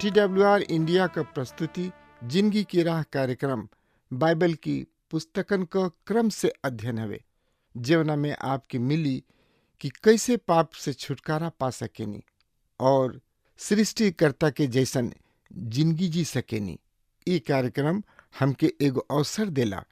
TWR India का प्रस्तुति जिंदगी की राह कार्यक्रम बाइबल की पुस्तकन का क्रम से अध्ययन हवे, जेवना में आपकी मिली कि कैसे पाप से छुटकारा पा सकेनी और सृष्टिकर्ता के जैसन जिंदगी जी सकेनी। ये कार्यक्रम हमके एगो अवसर देला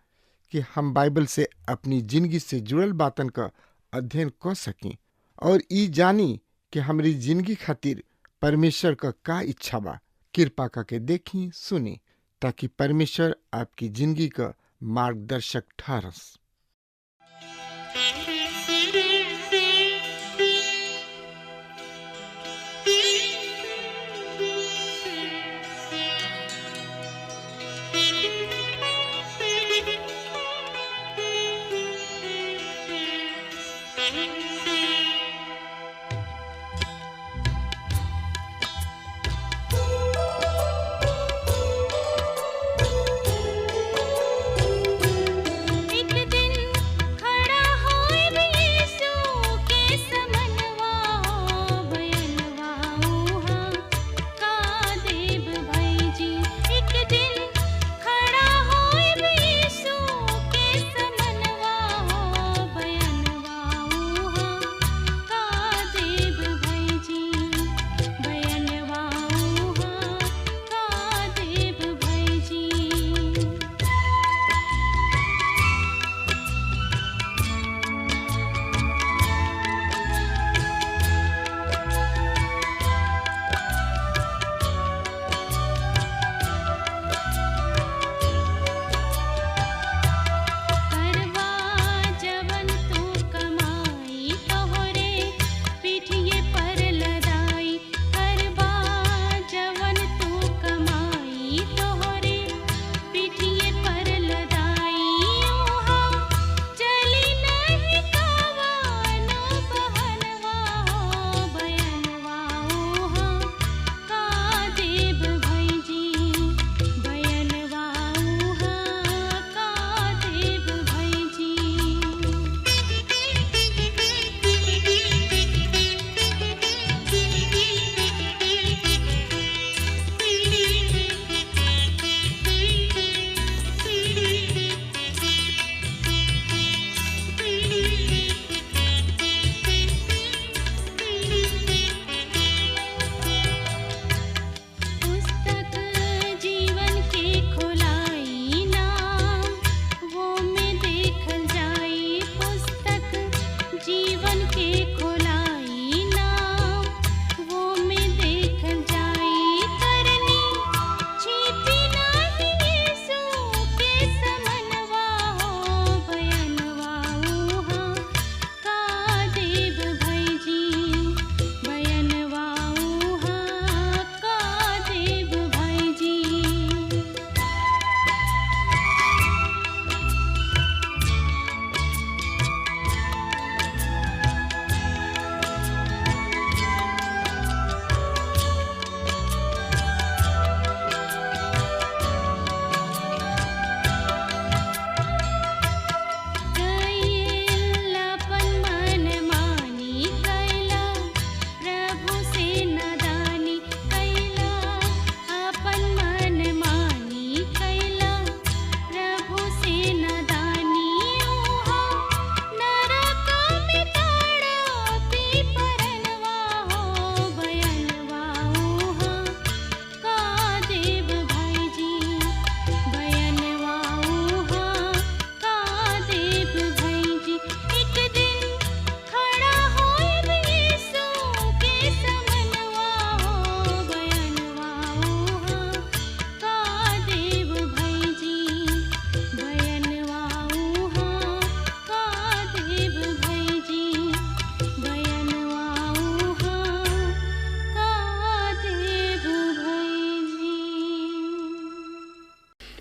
कि हम बाइबल से अपनी जिंदगी से जुड़ल बातन का अध्ययन कर सकी और ई जानी कि हमारी जिंदगी खातिर परमेश्वर का इच्छा बा। कृपा करके देखी सुनी ताकि परमेश्वर आपकी जिंदगी का मार्गदर्शक ठहरस। एक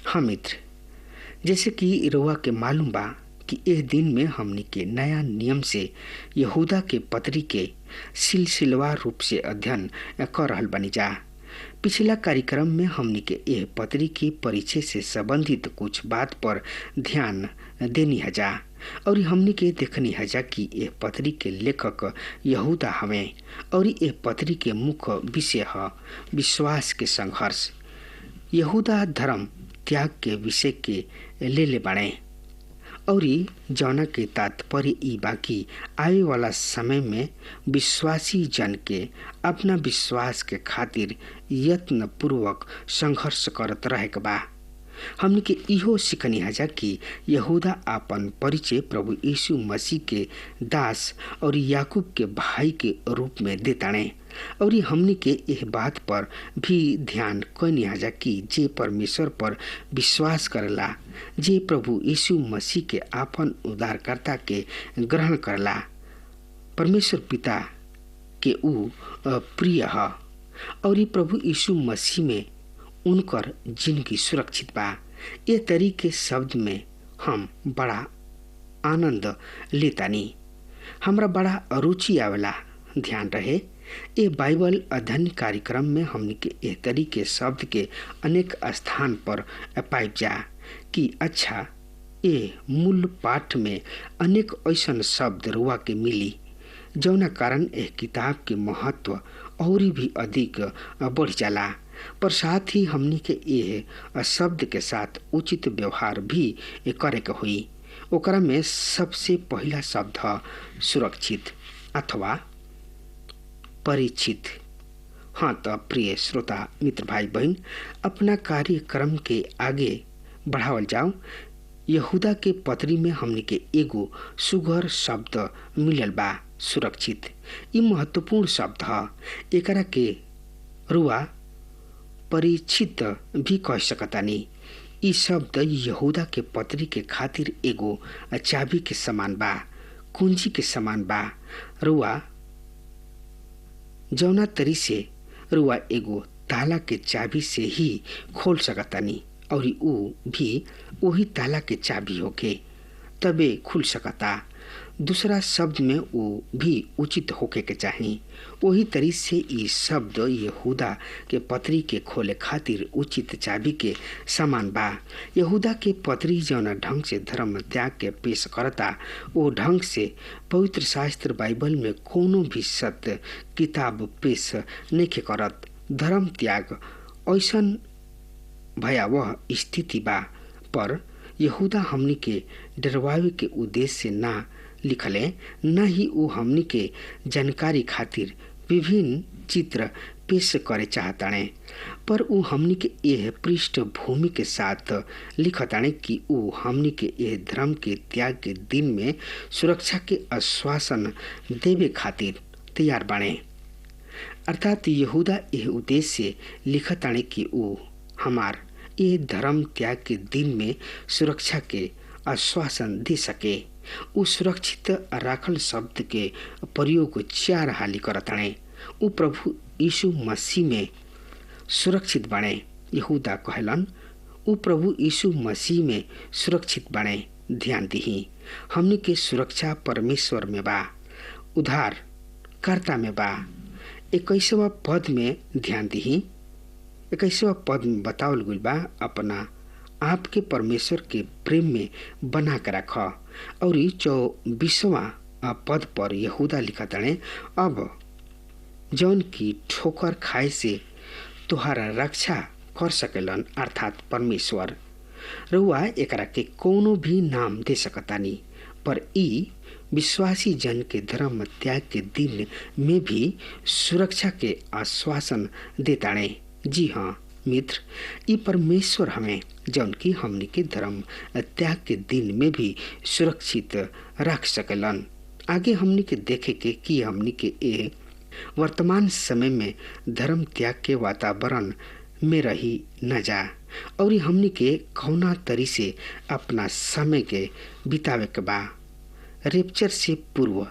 हाँ मित्र, जैसे कि रउआ के मालूम बा कि एह दिन में हमनी के नया नियम से यहूदा के पत्री के सिलसिलेवार रूप से अध्ययन कर रहल बनी जा। पिछला कार्यक्रम में हमनी के यह पत्री के परिचय से संबंधित कुछ बात पर ध्यान देनी हजा और हमनी के देखनी हजा कि यह पत्री के लेखक यहूदा हवे और यह पत्री के मुख्य विषय है विश्वास के संघर्ष। यहूदा धर्म त्याग के विषय के ले बाणे और जौना के तात्पर्य ई बाकी आए वाला समय में विश्वासी जन के अपना विश्वास के खातिर यत्न पूर्वक संघर्ष करत रहे के बा। हमने के इहो सिखनी हजा कि यहूदा आपन परिचय प्रभु यीशु मसीह के दास और याकूब के भाई के रूप में देताणे और हमने के यह बात पर भी ध्यान कनी हजा कि जे परमेश्वर पर विश्वास करला, जे प्रभु यीशु मसीह के आपन उद्धारकर्ता के ग्रहण करला, परमेश्वर पिता के ऊ प्रिय है और प्रभु यीशु मसीह में उनकर जिंदगी सुरक्षित बा। ये तरीके शब्द में हम बड़ा आनंद लेतानी, हमरा बड़ा रुचि आवेला। ध्यान रहे ये बाइबल अध्ययन कार्यक्रम में हमने के यह तरीके शब्द के अनेक स्थान पर पाइप जा कि अच्छा ये मूल पाठ में अनेक ऐसा शब्द रुआ के मिली जौना कारण यह किताब के महत्व और भी अधिक बढ़ जाला, पर साथ ही हमने के यह शब्द के साथ उचित व्यवहार भी करे के हुई। ओकरा में सबसे पहला शब्द है सुरक्षित अथवा परिचित। हाँ तो प्रिय श्रोता मित्र भाई बहन, अपना कार्यक्रम के आगे बढ़ावल जाओ। यहूदा के पत्री में हमने के एगो सुघर शब्द मिलल बा सुरक्षित। ये महत्वपूर्ण शब्द है। एकरा के रुआ परिचित भी कह सकतानी। ई शब्द यहूदा के पत्री के खातिर एगो चाबी के समान बा, कुंजी के समान बा। रुआ जौना तरी से रुआ एगो ताला के चाबी से ही खोल सकतानी और ऊ भी वही ताला के चाबी होके तबे खुल सकता। दूसरा शब्द में वो भी उचित होके के चाहिए। वही तरी से ये शब्द यहूदा के पत्री के खोले खातिर उचित चाबी के समान बा। यहूदा के पत्री जौना ढंग से धर्म त्याग के पेश करता वो ढंग से पवित्र शास्त्र बाइबल में कोनो भी सत्य किताब पेश नहीं करत। धर्म त्याग ऐसन भयावह स्थिति बा, पर यहूदा हमनी के डरवावे के उद्देश्य से ना लिखले, न ही वो हमनी के जानकारी खातिर विभिन्न चित्र पेश करे चाहताने, पर वो हमनी के यह पृष्ठभूमि के साथ लिखताने कि वो हमनी के यह धर्म के त्याग के दिन में सुरक्षा के आश्वासन देवे खातिर तैयार बाणे। अर्थात यहूदा यह उद्देश्य से लिखताने कि वो हमार ये धर्म त्याग के दिन में सुरक्षा के आश्वासन दे सके। उ सुरक्षित राखल शब्द के प्रयोग 4 हाली करताणे। उ प्रभु यीशु मसीह में सुरक्षित बाणे। यहूदा कहलन उ प्रभु यीशु मसीह में सुरक्षित बाणे। ध्यान दीही, हमनी के सुरक्षा परमेश्वर में बा, उद्धार कर्ता में बा। 21वां पद में ध्यान दीही, 21वां पद में बतावल गइल बा, अपना आपके परमेश्वर के प्रेम में बना के रख। और 24वां पद पर यहूदा लिखताणे, अब जौन की ठोकर खाए से तुहारा रक्षा कर सकेलन अर्थात परमेश्वर। रउआ एकरा के कोनो भी नाम दे सकतानी, पर ई विश्वासी जन के धर्म त्याग के दिन में भी सुरक्षा के आश्वासन देताणे। जी हाँ मित्र, ये परमेश्वर हमें जौन की हमनी के धर्म त्याग के दिन में भी सुरक्षित रख सकेलन। आगे हमनी के देखे के कि हमनी के ये वर्तमान समय में धर्म त्याग के वातावरण में रही न जा और हमनी के कौना तरी से अपना समय के बितावे के बा। रेप्चर से पूर्व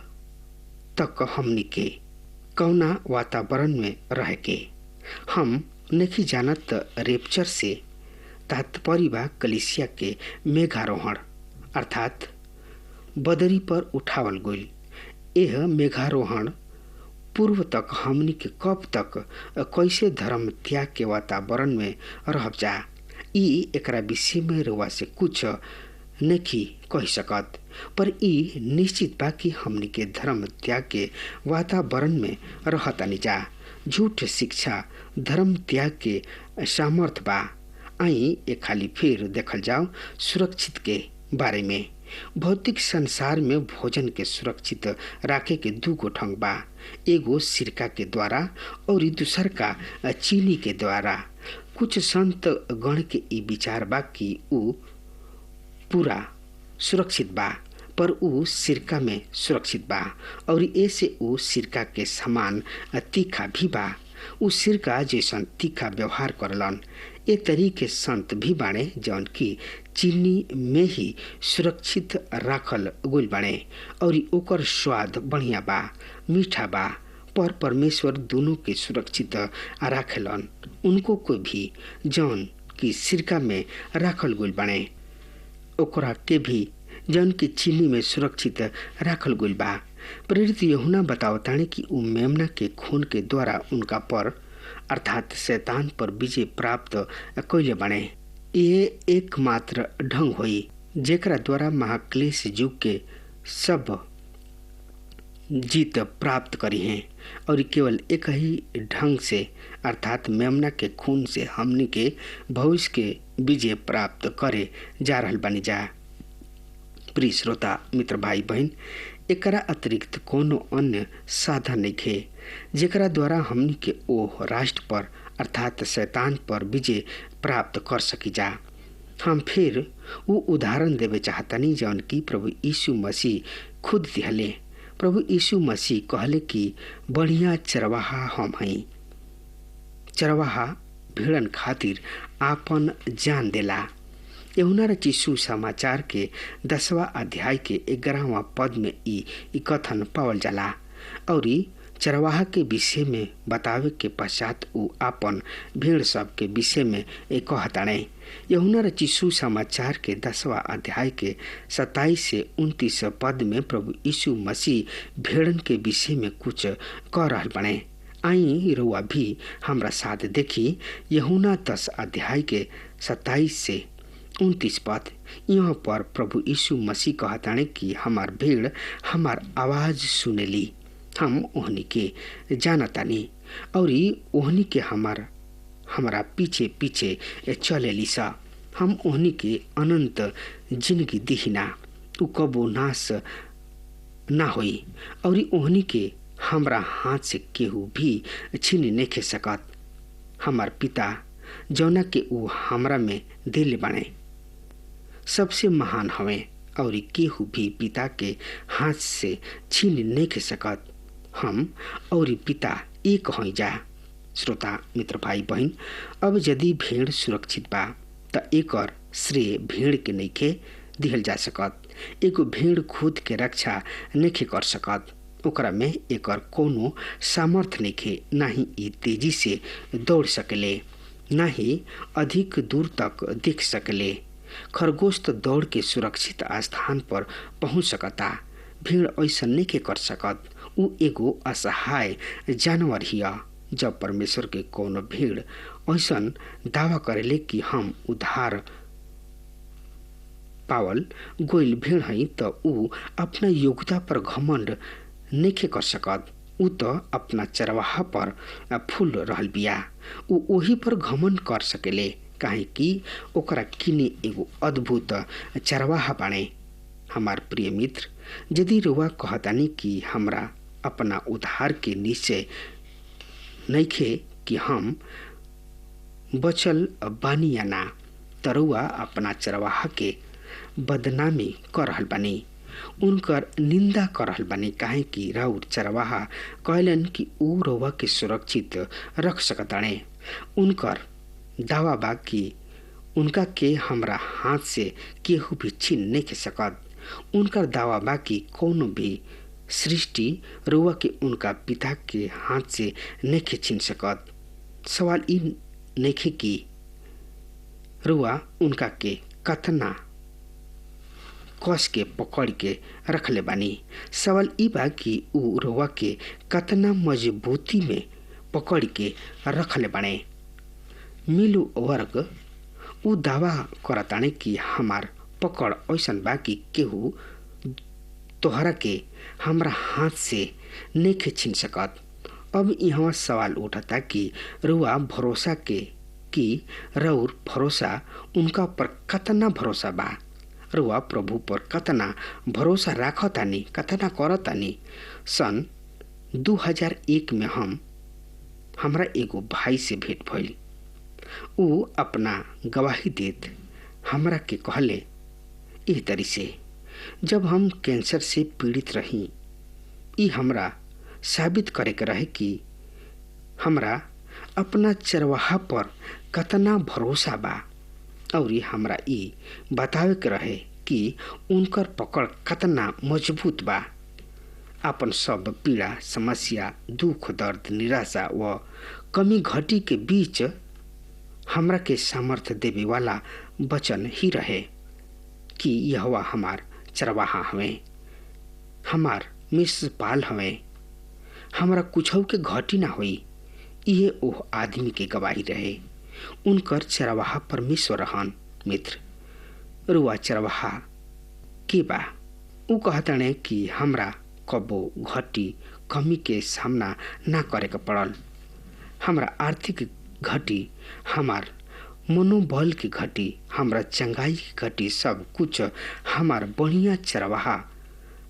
तक हमनी के कौना वातावरण में रह के हम नहीं जानत रेप्चर से तात्पर्य बा कलिसिया के मेघारोहण अर्थात बदरी पर उठावल गईल। यह मेघारोहण पूर्व तक हमनी के कब तक कैसे धर्म त्याग के वातावरण में रह जा एकरा विषय में रुआ से कुछ नहीं कह सकत, पर ई निश्चित बा कि हमनी के धर्म त्याग के वातावरण में रहतानी जा। झूठ शिक्षा धर्म त्याग के सामर्थ बा। आई एक खाली फिर देखल जाओ सुरक्षित के बारे में। भौतिक संसार में भोजन के सुरक्षित राखे के दू गो ढंग बा, एगो सिरका के द्वारा और दूसर का चीनी के द्वारा। कुछ संत गण के ई विचार बा कि ऊ पूरा सुरक्षित बा, पर ऊ सिरका में सुरक्षित बा और ऐसे ऊ सिरका के समान तीखा भी बा। ऊ सिरका जैसन तीखा व्यवहार करलन। ए तरीके संत भी बाणे जौन की चीनी में ही सुरक्षित राखल गुल बाणे और ओकर स्वाद बढ़िया बा, मीठा बा, पर परमेश्वर दोनों के सुरक्षित राखेलन। उनको को भी जौन की सिरका में राखल गुल बाणे ओकरा के भी जौन की चीनी में सुरक्षित राखल गुल बा। प्रेरित यूहन्ना बतावताने कि ऊ मेमना के खून के द्वारा उनका पर अर्थात शैतान पर विजय प्राप्त कैले बने। ये एकमात्र ढंग हुई जेकरा द्वारा महाक्लेश युग के सब जीत प्राप्त करी हैं और केवल एक ही ढंग से अर्थात मेमना के खून से हमनी के भविष्य के विजय प्राप्त करे जा रहल बनी जा। प्रिय श्रोता मित्र भाई बहन, एकरा अतिरिक्त कोनो अन्य साधन नहीं खे जेकरा द्वारा हमनी के ओह राष्ट्र पर अर्थात शैतान पर विजय प्राप्त कर सकी जा। हम फिर वो उदाहरण देवे चाहतनी जौन की प्रभु यीशु मसीह खुद दिहले। प्रभु यीशु मसीह कहले कि बढ़िया चरवाहा हम हई। चरवाहा भेड़न खातिर आपन जान देला। यूहन्ना रचित सुसमाचार के 10वां अध्याय के 11वां पद में ई कथन पावल जाला और चरवाहा के विषय में बतावे के पश्चात ऊ आपन भेड़ सब के विषय में कहताणे। यूहन्ना रचित सुसमाचार के 10वां अध्याय के 27 से 29 पद में प्रभु यीशु मसीह भेड़न के विषय में कुछ कह रहल बने। आई रुआ भी हमरा साथ देखी यूहन्ना 10 अध्याय के 27 से 29 पद। यहाँ पर प्रभु यीशु मसीह कहताणे कि हमार भेड़ हमार आवाज सुनेली, हम ओहनी के जानतानी और ओहनी के हमारा पीछे पीछे चलेली सा। हम ओहनी के अनंत जिंदगी दिहिना, उ कबो नाश ना होई और ओहनी के हमरा हाथ से केहू भी छीन नहीं सकत। हमार पिता जौना के ऊ हमरा में दिल बने सबसे महान हवे और केहू भी पिता के हाथ से छीन नहीं सकत। हम और पिता एक हो जा। श्रोता मित्र भाई बहन, अब यदि भेड़ सुरक्षित बा त एकर श्रेय भेड़ के नइखे दिहल जा सकत। एगो भेड़ खुद के रक्षा नहीं कर सकत, ओकरा में एकर कोनो सामर्थ नइखे। ना ही ई तेजी से दौड़ सकले, ना ही अधिक दूर तक देख सकले। खरगोश तो दौड़ के सुरक्षित स्थान पर पहुंच सकता, भेड़ ऐसा नहीं कर सकत। उ एगो असहाय जानवर हिया। जब परमेश्वर के कोनो भेड़ ऐसा दावा करेले कि हम उद्धार पावल गोइल भेड़ हई तो उ अपना योग्यता पर घमंड नहीं कर सकत। उ तो अपना चरवाहा पर फूल रहल बिया, उ ओही पर घमंड कर सकेले काहे कि ओकरा किने एगो अद्भुत चरवाहा बाणे। हमार प्रिय मित्र, यदि रुआ कहतानी कि हमरा अपना उद्धार के निश्चय नइखे कि हम बचल बानी या ना, तरुआ अपना चरवाहा के बदनामी कर रहल बानी, उनकर निंदा कर रहल बानी। काहे कि राउर चरवाहा कहलन कि ऊ रउआ के सुरक्षित रख सकताणे। उनकर दावा बा कि उनका के हमरा हाथ से केहू भी छीन नहीं सकत। उनकर दावा बा कि कोनो भी सृष्टि रुआ के उनका पिता के हाथ से नहीं छीन सकत। सवाल ई नहीं कि रुआ उनका के कतना कस के पकड़ के रखले बानी। सवाल ई बा कि ऊ रुआ के कतना मजबूती में पकड़ के रखले बाने। मिलू वर्ग ऊ दावा करताने कि हमार पकड़ ऐसन बा कि केहू तोहरा के हमरा हाथ से नहीं छीन सकत। अब यहाँ सवाल उठता कि रुआ भरोसा के कि रउर भरोसा उनका पर कतना भरोसा बा। रुआ प्रभु पर कतना भरोसा राखतानी, कतना करतानी। सन 2001 में हमरा एगो भाई से भेंट भइल। ऊ अपना गवाही देत हमरा के कहले एह तरी से, जब हम कैंसर से पीड़ित रही, ई हमरा साबित करे के रहे कि हमरा अपना चरवाहा पर कतना भरोसा बा और हमरा ई बतावे के रहे कि उनकर पकड़ कतना मजबूत बा। अपन सब पीड़ा, समस्या, दुख, दर्द, निराशा व कमी घटी के बीच हमरा के सामर्थ्य देवे वाला वचन ही रहे कि यहोवा हमार चरवाहा हवे, हमार मेषपाल हवे, हमरा कुछौ के घटी ना होई। ये ओह आदमी के गवाही रहे। उनकर चरवाहा परमेश्वर रहन। मित्र, रुआ चरवाहा के बा? ऊ कहताने कि हमरा कबो घटी कमी के सामना ना करे के पड़ल। हमरा आर्थिक घटी, हमार मनोबल की घटी, हमरा चंगाई की घटी, सब कुछ हमार बढ़िया चरवाहा,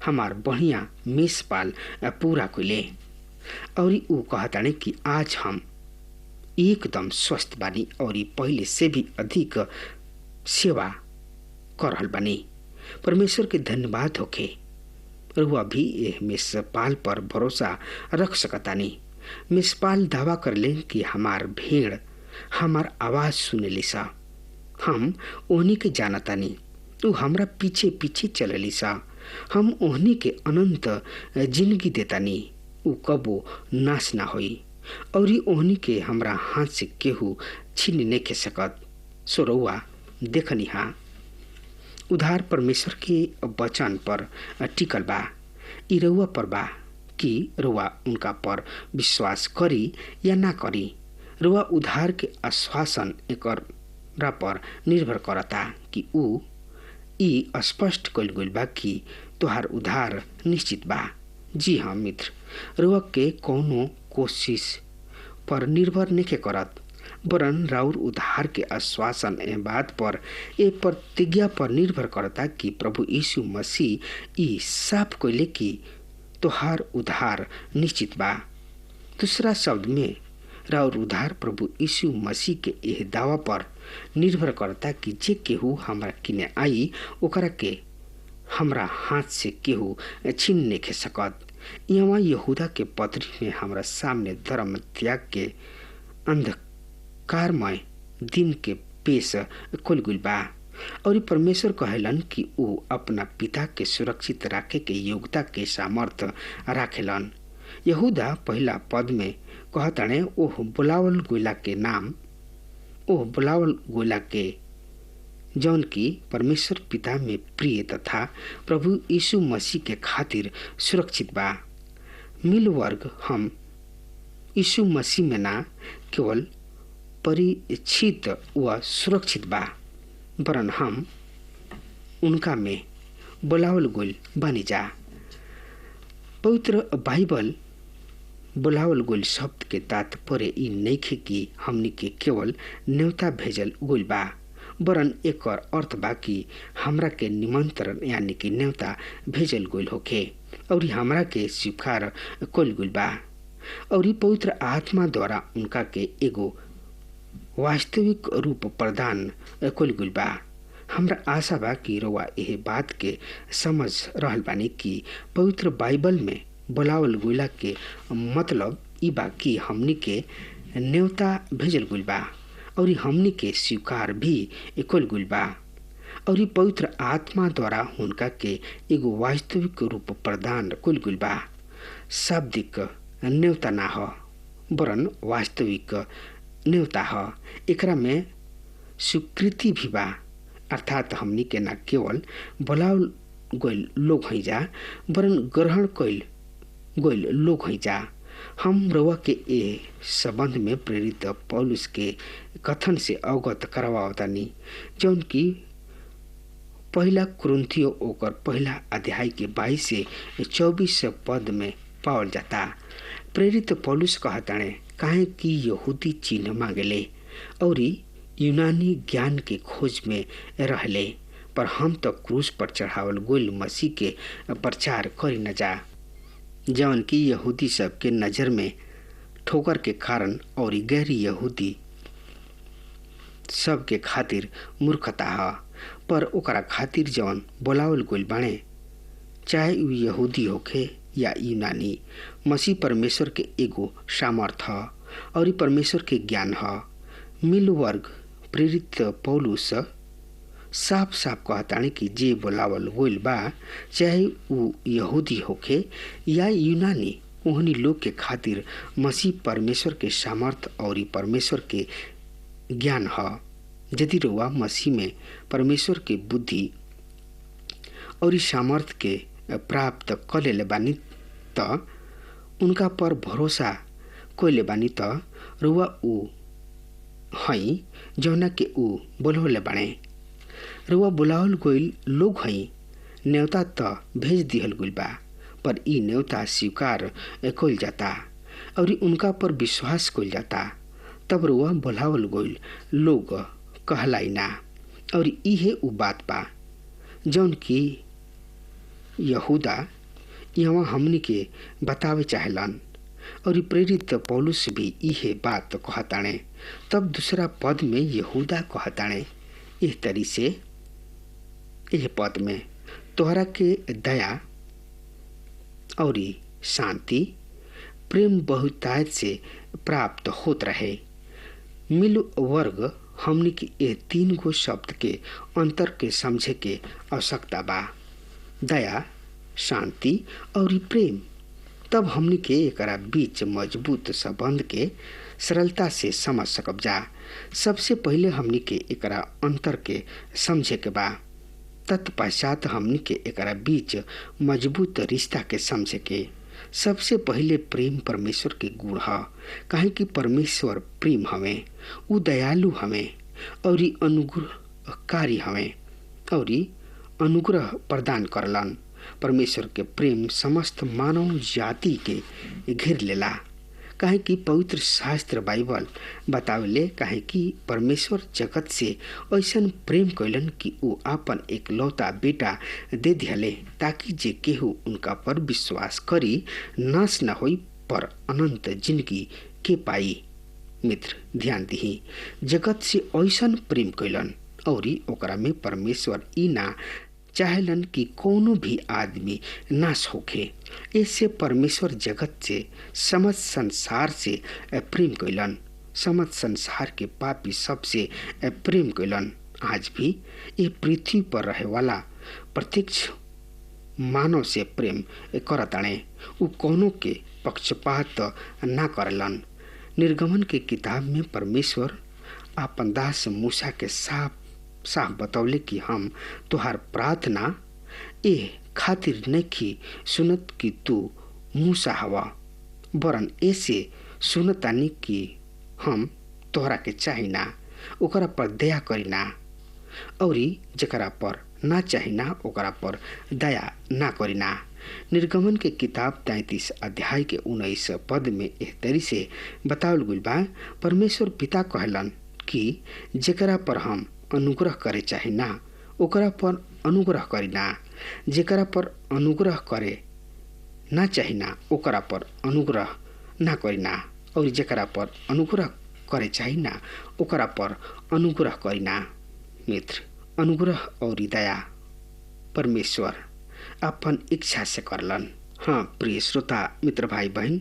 हमार बढ़िया मेषपाल पूरा कइले। और ऊ कहताने कि आज हम एकदम स्वस्थ बानी और पहले से भी अधिक सेवा कर रहल बानी। परमेश्वर के धन्यवाद होखे। रुआ भी यह मेषपाल पर भरोसा रख सकतानी। मेषपाल दावा करले कि हमार भेड़ हमार आवाज सुनेली सा, हम ओहनी के जानतानी, ऊ हमरा पीछे पीछे चलेली सा, हम ओहनी के अनंत जिंदगी देतानी, ऊ कबो नाश ना होई और ओहनी के हमरा हाथ से केहू छीन नहीं के सकत। सो रउआ देखनी हा, उधार परमेश्वर के वचन पर टिकल बा। ई रउआ पर बा कि रउआ उनका पर विश्वास करी या ना करी। रउआ उधार के आश्वासन एकरा पर निर्भर करता कि ऊ ई स्पष्ट कइल गइल बा कि तोहार उधार निश्चित बा। जी हाँ मित्र, रउआ के कौनो कोशिश पर निर्भर नहीं करत, वरन राउर उधार के आश्वासन ए बात पर, ए प्रतिज्ञा पर निर्भर करता कि प्रभु यीशु मसीह ई साफ कइले कि तोहार उधार निश्चित बा। दूसरा शब्द में राउर उधार प्रभु यीशु मसीह के यह दावा पर निर्भर करता कि जे केहू हमरा किने आई ओकरा के हमरा हाथ से केहू छीन नहीं के सकत। यहाँ यहूदा के पत्री में हमरा सामने धर्म त्याग के अंधकारमय दिन के पेश खोल गइल बा और परमेश्वर कहलन कि ऊ अपना पिता के सुरक्षित राखे के योग्यता के सामर्थ्य राखेलन। यहूदा पहला पद में कहताने ओह बुलावल गोला के नाम, ओह बुलावल गोला के जौन की परमेश्वर पिता में प्रिय तथा प्रभु यीशु मसीह के खातिर सुरक्षित बा। मिल वर्ग हम यीशु मसीह में ना केवल परिचित व सुरक्षित बा, वरन हम उनका में बुलावल गोल बनी जा। पवित्र बाइबल बुलावल गोल शब्द के तात्पर्य ई नइखे कि हमनी के केवल न्योता भेजल गोल बा, वरन एकर अर्थ बा कि हमरा के निमंत्रण यानी कि न्योता भेजल गोल होखे और हमरा के स्वीकार कइल गोल बा और पवित्र आत्मा द्वारा उनका के एगो वास्तविक रूप प्रदान कइल गइल बा। हमरा आशा बा कि रउआ यह बात के समझ रहल बानी कि पवित्र बाइबल में बुलावल गइला के मतलब ई बा कि हमनी के न्योता भेजल गइल बा और हमनी के स्वीकार भी कइल गइल बा और पवित्र आत्मा द्वारा उनका के एगो वास्तविक रूप प्रदान कइल गइल बा। शाब्दिक न्योता ना हो वरन वास्तविक न्योता ह। एकरा में स्वीकृति भी बा, अर्थात हमनी के न केवल बुलावल गइल लोग हैं जा वरन ग्रहण कइल गइल लोग हैं जा। हम रउआ के ए संबंध में प्रेरित पौलुस के कथन से अवगत करवावतानी, जौन की पहला कुरिन्थियो ओकर पहला अध्याय के 22 से 24 पद में पावल जाता। प्रेरित पौलुस कहताणे, काहे कि यहूदी चिन्ह मांगेले और यूनानी ज्ञान के खोज में रहले, पर हम तो क्रूस पर चढ़ावल गोल मसीह के प्रचार करी न जा, जौन की यहूदी सब के नजर में ठोकर के कारण और गैर यहूदी सब के खातिर मूर्खता है। पर ओकरा खातिर जौन बोलावल गोल बाणे, चाहे उ यहूदी होखे या यूनानी, मसीह परमेश्वर के एगो सामर्थ ह और परमेश्वर के ज्ञान ह। मिल वर्ग प्रेरित पौलुस साफ साफ कहताणे कि जे बोलावल गोल बा, चाहे उ यहूदी होखे या यूनानी, ओहनी लोग के खातिर मसीह परमेश्वर के सामर्थ और परमेश्वर के ज्ञान ह। यदि रउआ मसीह में परमेश्वर के बुद्धि और सामर्थ के प्राप्त कर लेले बानी त उनका पर भरोसा कइले बानी त रउआ उ हई जौना के उ बोलवले बाणे। रउआ बुलावल गइल लोग हई, न्योता त भेज दिहल गइल बा, पर ई न्योता स्वीकार कइल जाता और उनका पर विश्वास कइल जाता, तब रउआ बुलावल गइल लोग कहलाई ना। और इहे उ बात बा जौन की यहूदा यहाँ हमनी के बतावे चाहेलन और प्रेरित पौलुस भी इहे बात कहताणे। तब दूसरा पद में यहूदा कहताणे इस तरी से, यह पद में तोहरा के दया और शांति प्रेम बहुतायत से प्राप्त होत रहे। मिल वर्ग हमनी के ये 3 गो शब्द के अंतर के समझे के आवश्यकता बा, दया, शांति और प्रेम। तब हमनी के एकरा बीच मजबूत संबंध के सरलता से समझ सकब जा। सबसे पहले हमनी के एकरा अंतर के समझे के बा, तत्पश्चात हमनी के एकरा बीच मजबूत रिश्ता के समझे के। सबसे पहले प्रेम परमेश्वर के गुण ह, काहे कि परमेश्वर प्रेम हवे, उ दयालु हवे और अनुग्रहकारी हवे और अनुग्रह प्रदान करलन। परमेश्वर के प्रेम समस्त मानव जाति के घेर लेला, काहे कि पवित्र शास्त्र बाइबल बतावेले, काहे कि परमेश्वर जगत से ऐसन प्रेम कैलन कि उ आपन एकलौता बेटा दे दिहले, ताकि जे केहू उनका पर विश्वास करी नाश न होई पर अनंत जिंदगी के पाई। मित्र ध्यान दिही, जगत से ऐसन प्रेम कैलन और ओकरा में परमेश्वर ई ना चाहेलन कि कोनो भी आदमी नाश होखे। इससे परमेश्वर जगत से समस्त संसार से प्रेम कैलन, समस्त संसार के पापी सबसे प्रेम कैलन। आज भी ये पृथ्वी पर रहे वाला प्रत्यक्ष मानव से प्रेम करताणे, उ कोनो के पक्षपात ना करलन। निर्गमन के किताब में परमेश्वर आपन दास मूसा के साफ बतौले कि हम तुहार प्रार्थना ए खातिर नहीं सुनत कि तू मूसा हवा, वरन ऐसे सुनतानी कि हम तोहरा के चाहिना ओकरा पर दया करीना और जकरा पर ना चाहिना ओकरा पर दया ना करीना। निर्गमन के किताब 33 अध्याय के 19 पद में एह तरी से बतावल गइल बा, परमेश्वर पिता कहलन कि जेकरा पर हम अनुग्रह करे चाहिना ओकरा पर अनुग्रह करीना, जेकरा पर अनुग्रह करे ना चाहिना ओकरा पर अनुग्रह ना करीना और जेकरा पर अनुग्रह करे चाहिना ओकरा पर अनुग्रह करीना। मित्र, अनुग्रह और दया परमेश्वर अपन इच्छा से करलन। हाँ प्रिय श्रोता मित्र भाई बहन,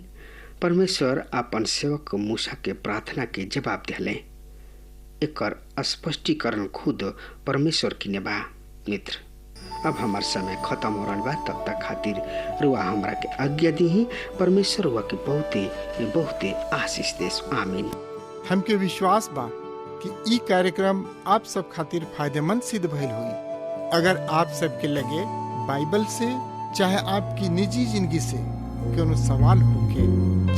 परमेश्वर अपन सेवक मूसा के प्रार्थना के जवाब दिले। एकर स्पष्टीकरण खुद परमेश्वर की बा। मित्र, अब हमार समय खत्म हो रहा बा, तब तक खातिर रुआ हमरा के आज्ञा दी। परमेश्वर रुआ के बहुते बहुते आशीष देस। आमीन। हमके विश्वास बा कि ई कार्यक्रम आप सब खातिर फायदेमंद सिद्ध भइल हुई। अगर आप सबके लगे बाइबल से चाहे आपकी निजी जिंदगी से कोनो सवाल होके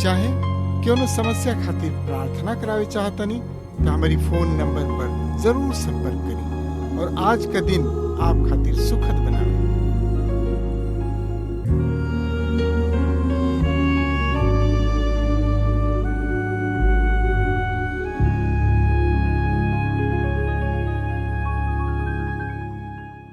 चाहे कोनो समस्या खातिर प्रार्थना करावे चाहतनी तो हमारी फोन नंबर पर जरूर संपर्क करी और आज का दिन आप खातिर सुखद बनावे।